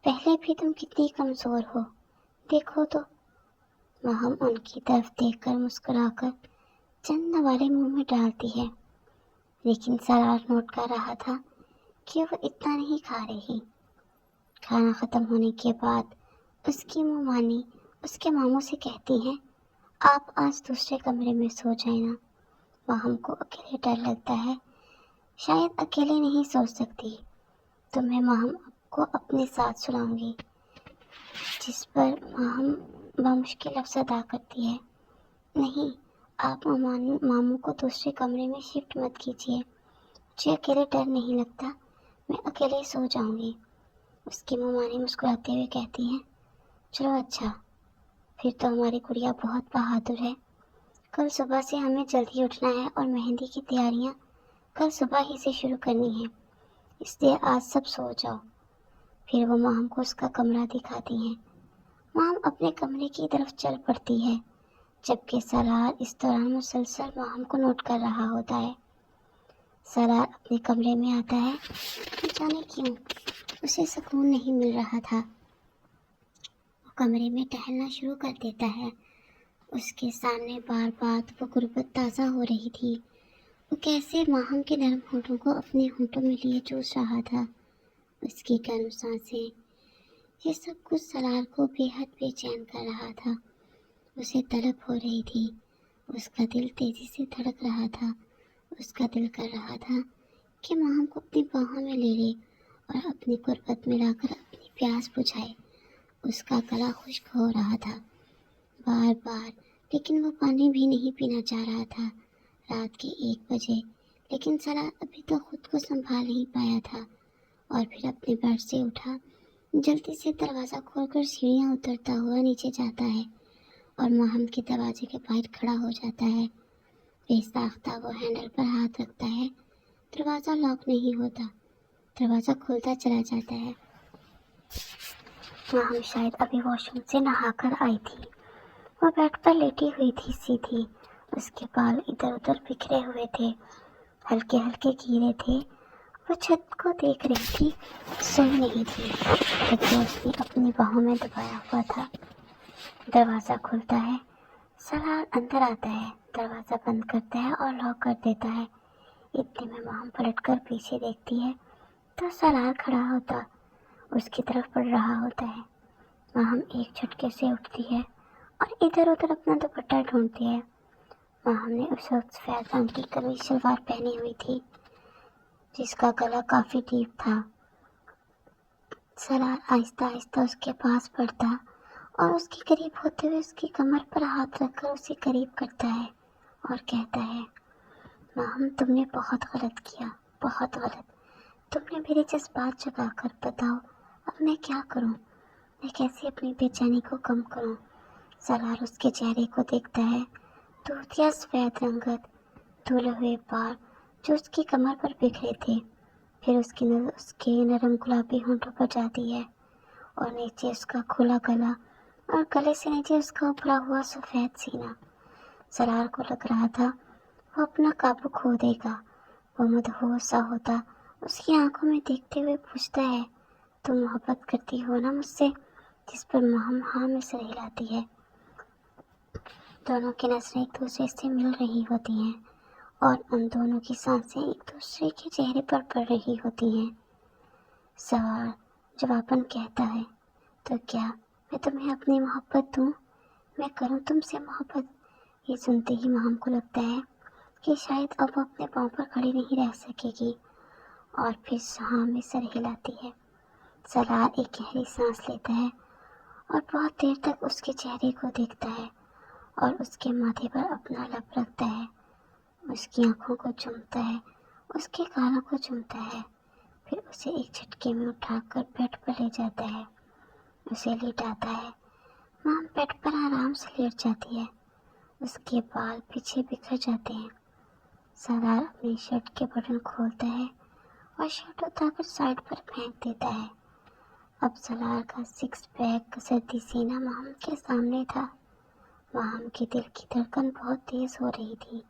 پہلے بھی تم کتنی کمزور ہو، دیکھو تو۔ ماہم ان کی طرف دیکھ کر مسکرا کر چند نوالے منہ میں ڈالتی ہے، لیکن سالار نوٹ کر رہا تھا کہ وہ اتنا نہیں کھا رہی۔ کھانا ختم ہونے کے بعد اس کی ممانی اس کے ماموں سے کہتی ہیں، آپ آج دوسرے کمرے میں سو جائیں نا۔ ماہم کو اکیلے ڈر لگتا ہے، شاید اکیلے نہیں سو سکتی، تو میں ماہم کو اپنے ساتھ سلاؤں گی۔ جس پر ماہم بمشکل لفظ ادا کرتی ہے، نہیں، آپ ماموں کو دوسرے کمرے میں شفٹ مت کیجیے، مجھے اکیلے ڈر نہیں لگتا، میں اکیلے سو جاؤں گی۔ اس کی ممانی مسکراتے ہوئے کہتی ہیں، چلو اچھا، پھر تو ہماری گڑیا بہت بہادر ہے۔ کل صبح سے ہمیں جلدی اٹھنا ہے اور مہندی کی تیاریاں کل صبح ہی سے شروع کرنی ہیں، اس لیے آج سب سو جاؤ۔ پھر وہ ماہم کو اس کا کمرہ دکھاتی ہیں۔ ماہم اپنے کمرے کی طرف چل پڑتی ہے، جبکہ سالار اس دوران مسلسل ماہم کو نوٹ کر رہا ہوتا ہے۔ سالار اپنے کمرے میں آتا ہے، نہ جانے کیوں اسے سکون نہیں مل رہا تھا۔ وہ کمرے میں ٹہلنا شروع کر دیتا ہے۔ اس کے سامنے بار بار وہ غربت تازہ ہو رہی تھی۔ وہ کیسے ماہم کے نرم ہونٹوں کو اپنے ہونٹوں میں لیے چوس رہا تھا، اس کی گرم سانسیں، یہ سب کچھ سالار کو بے حد بے چین کر رہا تھا۔ اسے طلب ہو رہی تھی، اس کا دل تیزی سے دھڑک رہا تھا۔ اس کا دل کر رہا تھا کہ ماہم کو اپنی باہوں میں لے لے اور اپنی قربت میں لا کر اپنی پیاس بجھائے۔ اس کا گلا خشک ہو رہا تھا بار بار، لیکن وہ پانی بھی نہیں پینا چاہ رہا تھا۔ رات کے 1 بجے، لیکن سالار ابھی تو خود کو سنبھال نہیں پایا تھا اور پھر اپنے بیڈ سے اٹھا، جلدی سے دروازہ کھول کر سیڑھیاں اترتا ہوا نیچے جاتا ہے اور ماہم کے دروازے کے باہر کھڑا ہو جاتا ہے۔ بے ساختہ وہ ہینڈل پر ہاتھ رکھتا ہے، دروازہ لاک نہیں ہوتا، دروازہ کھلتا چلا جاتا ہے۔ ماہم شاید ابھی واش روم سے نہا کر آئی تھی۔ وہ بیڈ پر لیٹی ہوئی تھی سیدھی، اس کے بال ادھر ادھر بکھرے ہوئے تھے، ہلکے ہلکے گیلے تھے۔ وہ چھت کو دیکھ رہی تھی، سوئی نہیں تھی، لیکن اس نے اپنی باہوں میں دبایا ہوا تھا۔ دروازہ کھلتا ہے، سالار اندر آتا ہے، دروازہ بند کرتا ہے اور لاک کر دیتا ہے۔ اتنے میں ماہم پلٹ کر پیچھے دیکھتی ہے تو سالار کھڑا ہوتا اس کی طرف بڑھ رہا ہوتا ہے۔ ماہم ایک جھٹکے سے اٹھتی ہے اور ادھر ادھر اپنا دوپٹہ ڈھونڈتی ہے۔ ماہم نے اس وقت سفید رنگ کی قمیص شلوار پہنی ہوئی تھی، جس کا گلا کافی ڈیپ تھا۔ سالار آہستہ آہستہ اس کے پاس بڑھتا اور اس کے قریب ہوتے ہوئے اس کی کمر پر ہاتھ رکھ کر اسے قریب کرتا ہے اور کہتا ہے، ماہم تم نے بہت غلط کیا، بہت غلط۔ تم نے میرے جذبات جگا کر، بتاؤ اب میں کیا کروں، میں کیسے اپنی بے چینی کو کم کروں۔ سالار اس کے چہرے کو دیکھتا ہے، دودھیا سفید رنگت، دھلے ہوئے بال جو اس کی کمر پر بکھرے تھے، پھر اس کے نرم گلابی ہونٹوں پر جاتی ہے اور نیچے اس کا کھلا گلا اور گلے سے نیچے اس کا ابھرا ہوا سفید سینہ۔ سالار کو لگ رہا تھا وہ اپنا قابو کھو دے گا۔ وہ مدہوش سا ہوتا اس کی آنکھوں میں دیکھتے ہوئے پوچھتا ہے، تم محبت کرتی ہو نا مجھ سے؟ جس پر ماہم ہاں میں سر ہلاتی ہے۔ دونوں کی نظریں ایک دوسرے سے مل رہی ہوتی ہیں اور ان دونوں کی سانسیں ایک دوسرے کے چہرے پر پڑ رہی ہوتی ہیں۔ سوال جواباً کہتا ہے، تو کیا میں تمہیں اپنی محبت دوں؟ میں کروں تم سے محبت؟ یہ سنتے ہی ماہم کو لگتا ہے کہ شاید اب وہ اپنے پاؤں پر کھڑی نہیں رہ سکے گی، اور پھر ہاں میں سر ہلاتی ہے۔ سالار ایک گہری سانس لیتا ہے اور بہت دیر تک اس کے چہرے کو دیکھتا ہے اور اس کے ماتھے پر اپنا لب رکھتا ہے، اس کی آنکھوں کو چومتا ہے، اس کے گالوں کو چومتا ہے، پھر اسے ایک جھٹکے میں اٹھا کر بیڈ پر لے جاتا ہے، اسے لیٹاتا ہے۔ ماں بیڈ پر آرام سے لیٹ جاتی ہے، اس کے بال پیچھے بکھر جاتے ہیں۔ سالار اپنی شرٹ کے بٹن کھولتا ہے اور شرٹ اتار کر سائڈ پر پھینک دیتا ہے۔ اب سالار کا 6 پیک سردی سینہ ماہم کے سامنے تھا۔ ماہم کے دل کی دھڑکن بہت تیز ہو رہی تھی،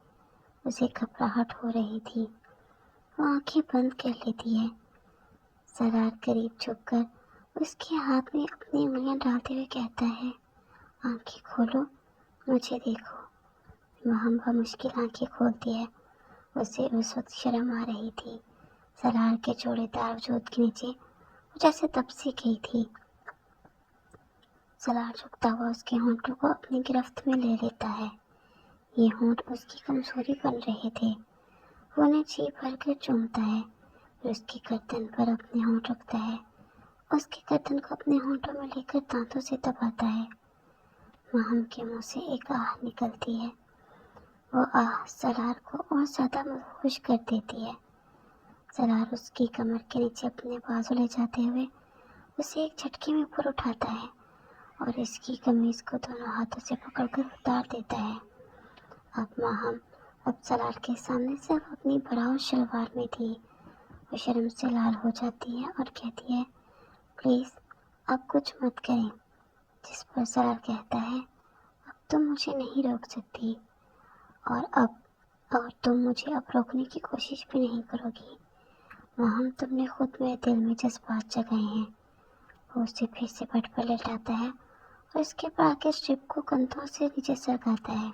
اسے گھبراہٹ ہو رہی تھی، وہ آنکھیں بند کر لیتی ہے۔ سالار قریب جھک کر اس کے ہاتھ میں اپنی انگلیاں ڈالتے ہوئے کہتا ہے، آنکھیں کھولو، مجھے دیکھو۔ ماہم بمشکل آنکھیں کھولتی ہے، اسے اس وقت شرم آ رہی تھی۔ سالار کے چوڑے دار وجود کے نیچے وہ جیسے دب سی گئی تھی۔ سالار جھکتا ہوا اس کے ہونٹوں کو اپنی گرفت میں لے لیتا ہے، یہ ہونٹ اس کی کمزوری بن رہے تھے۔ وہ انہیں جی بھر کر چومتا ہے، پھر اس کی گردن پر اپنے ہونٹ رکھتا ہے، اس کی گردن کو اپنے ہونٹوں میں لے کر دانتوں سے دباتا ہے۔ ماہم کے منہ سے ایک آہ نکلتی ہے۔ وہ آہ سلار کو اور زیادہ مدہوش کر دیتی ہے۔ سلار اس کی کمر کے نیچے اپنے بازو لے جاتے ہوئے اسے ایک جھٹکے میں اوپر اٹھاتا ہے اور اس کی قمیض کو دونوں ہاتھوں سے پکڑ کر اتار دیتا ہے۔ اب سلار کے سامنے صرف اپنی براؤن شلوار میں تھی۔ وہ شرم سے لال ہو جاتی ہے اور کہتی ہے، پلیز اب کچھ مت کریں، جس پر سلار کہتا ہے، اب تم مجھے نہیں روک سکتی اور تم مجھے اب روکنے کی کوشش بھی نہیں کرو گی۔ تم نے خود میرے دل میں جذبات جگائے ہیں۔ وہ اسے پھر سے بٹ پر لٹاتا ہے اور اس کے بعد کے اسٹرپ کو کندھوں سے نیچے سرکاتا ہے۔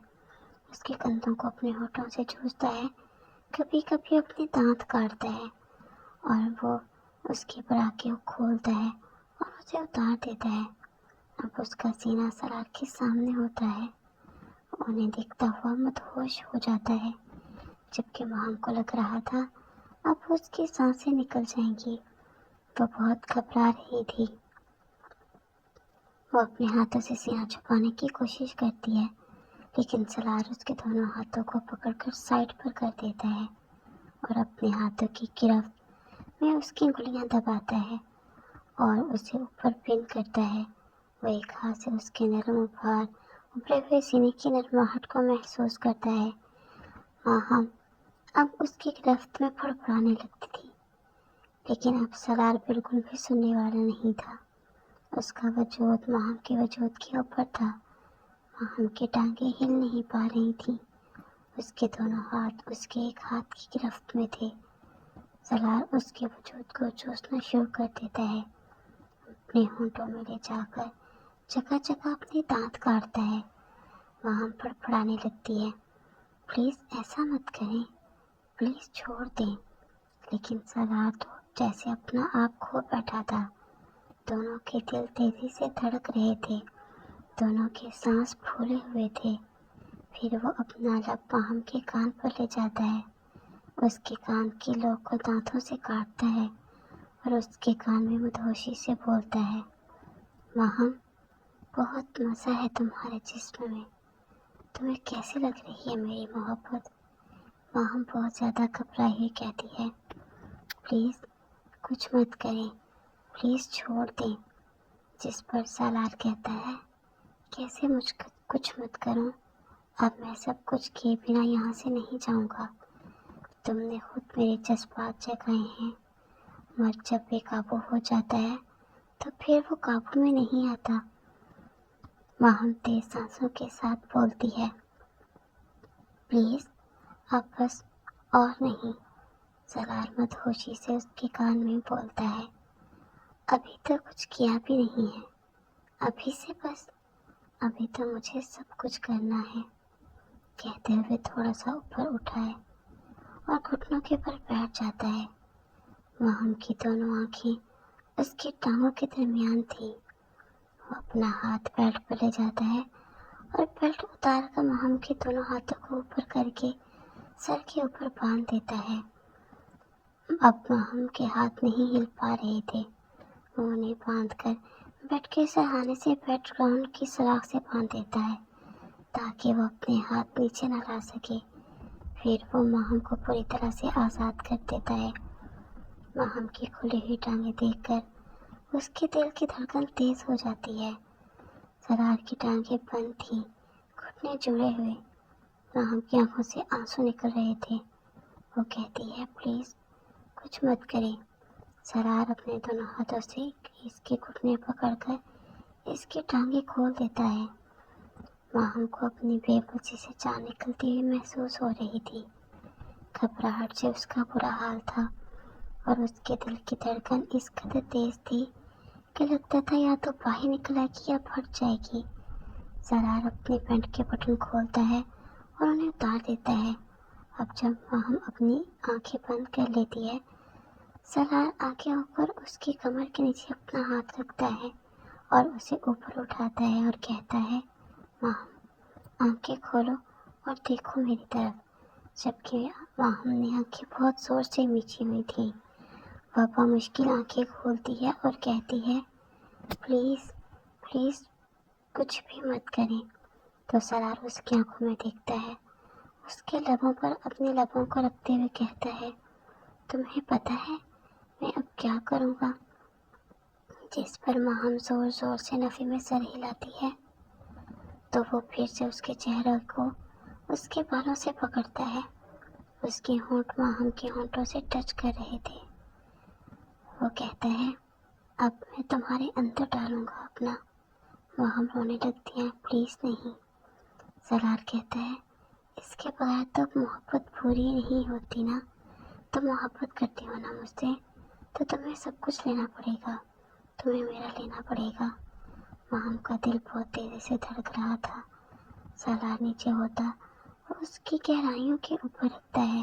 اس کے کندھوں کو اپنے ہونٹوں سے چوستا ہے، کبھی کبھی اپنے دانت کاٹتا ہے اور وہ اس کے براکے کو کھولتا ہے اور اسے اتار دیتا ہے۔ اب اس کا سینہ سلار کے سامنے ہوتا ہے۔ وہ انہیں دیکھتا ہوا مدہوش ہو جاتا ہے، جبکہ کو لگ رہا تھا اب اس کی سانسیں نکل جائیں گی۔ وہ بہت گھبرا رہی تھی۔ وہ اپنے ہاتھوں سے سینہ چھپانے کی کوشش کرتی ہے، لیکن سلار اس کے دونوں ہاتھوں کو پکڑ کر سائڈ پر کر دیتا ہے اور اپنے ہاتھوں کی گرفت میں اس کی انگلیاں دباتا ہے اور اسے اوپر پن کرتا ہے۔ وہ ایک ہاتھ سے اس کے نرم و بھار ابھرے ہوئے سینے کی نرماہٹ کو محسوس کرتا ہے۔ اب اس کی گرفت میں پھڑپڑانے لگتی تھی، لیکن اب سلار بالکل بھی سننے والا نہیں تھا۔ اس کا وجود کے وجود کے اوپر تھا۔ کی ٹانگیں ہل نہیں پا رہی تھیں۔ اس کے دونوں ہاتھ اس کے ایک ہاتھ کی گرفت میں تھے۔ سلار اس کے وجود کو چوسنا شروع کر دیتا ہے، اپنے ہونٹوں میں لے جا کر جگہ جگہ اپنے دانت کاٹتا ہے۔ پڑپڑانے لگتی ہے، پلیز ایسا مت کریں، پلیز چھوڑ دیں۔ لیکن سلار تو جیسے اپنا آپ کھو بیٹھا تھا۔ دونوں کے دل تیزی سے دھڑک رہے تھے، دونوں کے سانس پھولے ہوئے تھے۔ پھر وہ اپنا لب کے کان پر لے جاتا ہے، اس کے کان کی لوک کو دانتوں سے کاٹتا ہے اور اس کے کان میں مدہوشی سے بولتا ہے، بہت مزہ ہے تمہارے جسم میں، تمہیں کیسی لگ رہی ہے میری محبت؟ بہت زیادہ گھبرائی ہوئی کہتی ہے، پلیز کچھ مت کریں، پلیز چھوڑ دیں۔ جس پر سالار کہتا ہے، کیسے کچھ مت کروں؟ اب میں سب کچھ کیے بنا یہاں سے نہیں جاؤں گا۔ تم نے خود میرے جذبات جگائے ہیں، مرد جب بے قابو ہو جاتا ہے تو پھر وہ قابو میں نہیں آتا۔ تیز سانسوں کے ساتھ بولتی ہے، پلیز اب بس اور نہیں۔ سلار مدہوشی سے اس کے کان میں بولتا ہے، ابھی تو کچھ کیا بھی نہیں ہے، ابھی تو مجھے سب کچھ کرنا ہے۔ کہتے ہوئے تھوڑا سا اوپر اٹھائے اور گھٹنوں کے پر بیٹھ جاتا ہے۔ کی دونوں آنکھیں اس کی ٹانگوں کے درمیان تھی۔ وہ اپنا ہاتھ بیلٹ پر لے جاتا ہے اور بیلٹ اتار کر کے دونوں ہاتھوں کو اوپر کر کے سر کے اوپر باندھ دیتا ہے۔ اب کے ہاتھ نہیں ہل پا رہے تھے۔ وہ انہیں باندھ کر بیڈ کے سہانے سے بیڈ گراؤنڈ کی سلاخ سے باندھ دیتا ہے تاکہ وہ اپنے ہاتھ نیچے نہ لا سکے۔ پھر وہ کو پوری طرح سے آزاد کر دیتا ہے۔ کی کھلی ہوئی ٹانگیں دیکھ کر اس کے دل کی دھڑکن تیز ہو جاتی ہے۔ سلار کی ٹانگیں بند تھیں، گھٹنے جڑے ہوئے، کی آنکھوں سے آنسو نکل رہے تھے۔ وہ کہتی ہے، پلیز کچھ مت کریں۔ سلار اپنے دونوں ہاتھوں سے اس کے گھٹنے پکڑ کر اس کی ٹانگیں کھول دیتا ہے۔ کو اپنی بے بسی سے جان نکلتی ہوئی محسوس ہو رہی تھی۔ گھبراہٹ سے اس کا برا حال تھا اور اس کے دل کی دھڑکن اس قدر تیز تھی کہ لگتا تھا یا تو باہر نکل آئے گی یا پھٹ جائے گی۔ سلار اپنے پینٹ کے بٹن کھولتا ہے اور انہیں اتار دیتا ہے۔ اب جب اپنی آنکھیں بند کر لیتی ہے، سلار آگے ہو کر اس کی کمر کے نیچے اپنا ہاتھ رکھتا ہے اور اسے اوپر اٹھاتا ہے اور کہتا ہے، آنکھیں کھولو اور دیکھو میری طرف۔ جبکہ نے آنکھیں بہت زور سے میچی ہوئی تھیں۔ وہ بمشکل آنکھیں کھولتی ہے اور کہتی ہے، پلیز کچھ بھی مت کریں۔ تو سلار اس کی آنکھوں میں دیکھتا ہے اس کے لبوں پر اپنے لبوں کو رکھتے ہوئے کہتا ہے، تمہیں پتہ ہے میں اب کیا کروں گا؟ جس پر ماہم زور زور سے نفی میں سر ہلاتی ہے تو وہ پھر سے اس کے چہرے کو اس کے بالوں سے پکڑتا ہے۔ اس کے ہونٹ ماہم کے ہونٹوں سے ٹچ کر رہے تھے۔ وہ کہتا ہے، اب میں تمہارے اندر ڈالوں گا اپنا۔ ماہم رونے لگتی ہے، پلیز نہیں۔ سالار کہتا ہے، اس کے بغیر تو محبت پوری نہیں ہوتی نا۔ تم محبت کرتی ہو نا مجھ سے، تو تمہیں سب کچھ لینا پڑے گا، تمہیں میرا لینا پڑے گا۔ ماہم کا دل بہت تیزی سے دھڑک رہا تھا۔ سالار نیچے ہوتا اور اس کی گہرائیوں کے اوپر رکھتا ہے۔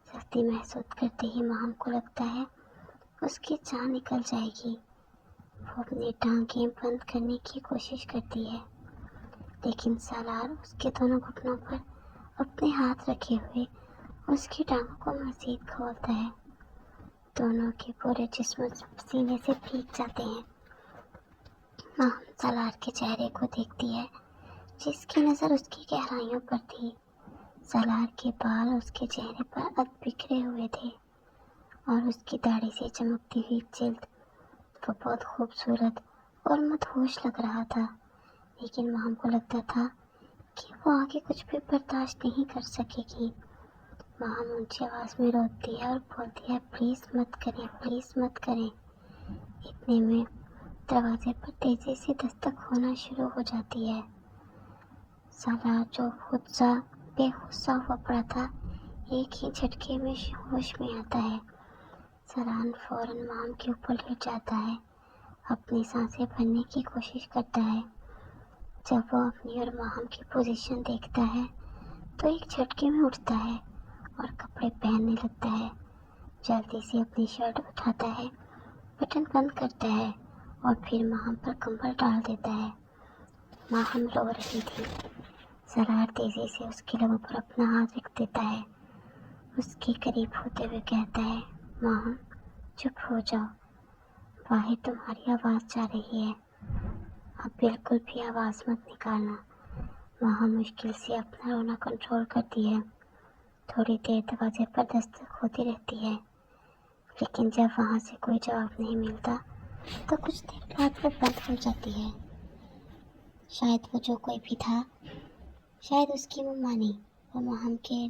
سختی محسوس کرتے ہی ماہم کو لگتا ہے اس کی جان نکل جائے گی۔ وہ اپنی ٹانگیں بند کرنے کی کوشش کرتی ہے، لیکن سالار اس کے دونوں گھٹنوں پر اپنے ہاتھ رکھے ہوئے اس کی ٹانگوں کو مزید کھولتا ہے۔ دونوں کے پورے جسم سینے سے بھیگ جاتے ہیں۔ ماہم سالار کے چہرے کو دیکھتی ہے، جس کی نظر اس کی گہرائیوں پر تھی۔ سالار کے بال اس کے چہرے پر ادھ بکھرے ہوئے تھے اور اس کی داڑھی سے چمکتی ہوئی جلد وہ بہت خوبصورت اور مدہوش لگ رہا تھا، لیکن ماہم کو لگتا تھا کہ وہ آگے کچھ بھی برداشت نہیں کر سکے گی۔ ماہم اونچی آواز میں روتی ہے اور بولتی ہے، پلیز مت کریں، پلیز مت کریں۔ اتنے میں دروازے پر تیزی سے دستک ہونا شروع ہو جاتی ہے۔ سالار جو بے ہوش ہوا پڑا تھا، ایک ہی جھٹکے میں ہوش میں آتا ہے۔ سالار فوراً ماہم کے اوپر لیٹ جاتا ہے، اپنی سانسیں بھرنے کی کوشش کرتا ہے۔ جب وہ اپنی اور ماہم کی پوزیشن دیکھتا ہے تو ایک جھٹکے میں اٹھتا ہے اور کپڑے پہننے لگتا ہے۔ جلدی سے اپنی شرٹ اٹھاتا ہے، بٹن بند کرتا ہے اور پھر ماہم پر کمبل ڈال دیتا ہے۔ ماہم رو رہی تھی۔ سالار تیزی سے اس کے لبوں پر اپنا ہاتھ رکھ دیتا ہے۔ اس کے قریب ہوتے ہوئے کہتا ہے، ماہم چپ ہو جاؤ، باہر تمہاری آواز جا رہی ہے، اب بالکل بھی آواز مت نکالنا۔ ماہم مشکل سے اپنا رونا کنٹرول کرتی ہے۔ تھوڑی دیر دروازے پر دستک ہوتی رہتی ہے، لیکن جب وہاں سے کوئی جواب نہیں ملتا تو کچھ دیر بعد وہ بند ہو جاتی ہے۔ شاید وہ جو کوئی بھی تھا، شاید اس کی مما نہیں، وہ ماہم کے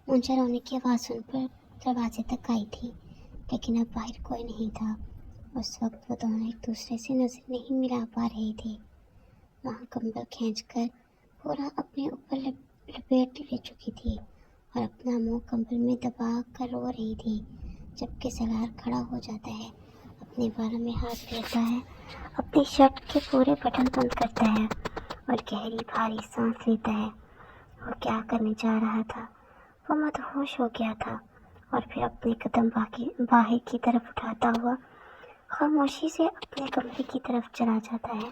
اونچا رونے کی آواز سن کر دروازے تک آئی تھی، لیکن اب باہر کوئی نہیں تھا۔ اس وقت وہ دونوں ایک دوسرے سے نظر نہیں ملا پا رہے تھے۔ ماہم کمبل کھینچ کر پورا اپنے اوپر لپیٹ لے چکی تھی اور اپنا منہ کمبل میں دبا کر رو رہی تھی، جبکہ سالار کھڑا ہو جاتا ہے، اپنے بالوں میں ہاتھ پھیرتا ہے، اپنی شرٹ کے پورے بٹن بند کرتا ہے اور گہری بھاری سانس لیتا ہے۔ وہ کیا کرنے جا رہا تھا؟ وہ مدہوش ہو گیا تھا اور پھر اپنے قدم باہر کی طرف اٹھاتا ہوا خاموشی سے اپنے کمرے کی طرف چلا جاتا ہے۔